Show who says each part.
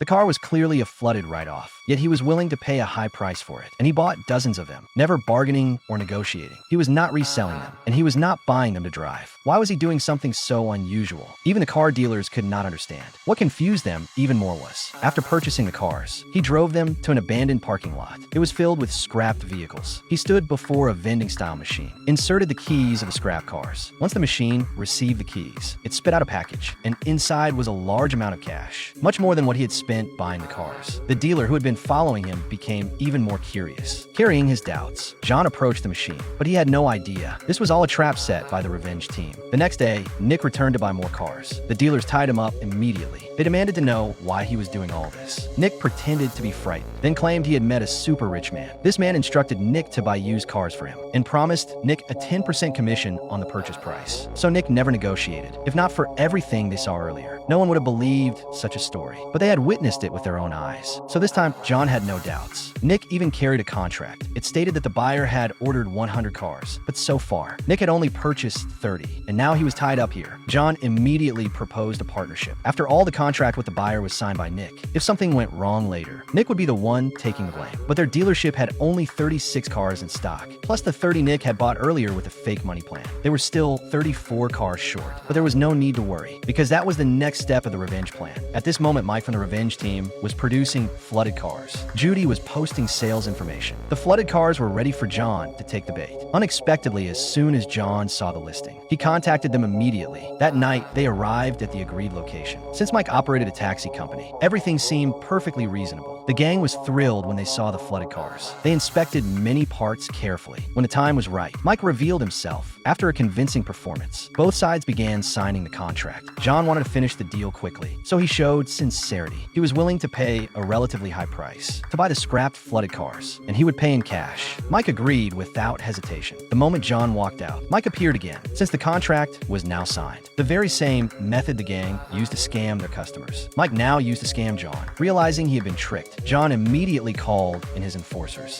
Speaker 1: The car was clearly a flooded write-off, yet he was willing to pay a high price for it, and he bought dozens of them, never bargaining or negotiating. He was not reselling them, and he was not buying them to drive. Why was he doing something so unusual? Even the car dealers could not understand. What confused them even more was, after purchasing the cars, he drove them to an abandoned parking lot. It was filled with scrapped vehicles. He stood before a vending-style machine, inserted the keys of the scrap cars. Once the machine received the keys, it spit out a package, and inside was a large amount of cash, much more than what he had spent buying the cars. The dealer who had been following him became even more curious. Carrying his doubts, John approached the machine, but he had no idea. This was all a trap set by the revenge team. The next day, Nick returned to buy more cars. The dealers tied him up immediately. They demanded to know why he was doing all this. Nick pretended to be frightened, then claimed he had met a super rich man. This man instructed Nick to buy used cars for him and promised Nick a 10% commission on the purchase price. So Nick never negotiated. If not for everything they saw earlier, no one would have believed such a story. But they had witnessed it with their own eyes. So this time, John had no doubts. Nick even carried a contract. It stated that the buyer had ordered 100 cars, but so far, Nick had only purchased 30, and now he was tied up here. John immediately proposed a partnership. After all, the contract with the buyer was signed by Nick. If something went wrong later, Nick would be the one taking the blame. But their dealership had only 36 cars in stock, plus the 30 Nick had bought earlier with a fake money plan. They were still 34 cars short, but there was no need to worry, because that was the next step of the revenge plan. At this moment, Mike from the revenge team was producing flooded cars. Judy was posting sales information. The flooded cars were ready for John to take the bait. Unexpectedly, as soon as John saw the listing, he contacted them immediately. That night, they arrived at the agreed location. Since Mike operated a taxi company, everything seemed perfectly reasonable. The gang was thrilled when they saw the flooded cars. They inspected many parts carefully. When the time was right, Mike revealed himself. After a convincing performance, both sides began signing the contract. John wanted to finish the deal quickly, so he showed sincerity. He was willing to pay a relatively high price to buy the scrapped flooded cars, and he would pay in cash. Mike agreed without hesitation. The moment John walked out, Mike appeared again, since the contract was now signed. The very same method the gang used to scam their customers. Mike now used to scam John. Realizing he had been tricked, John immediately called in his enforcers.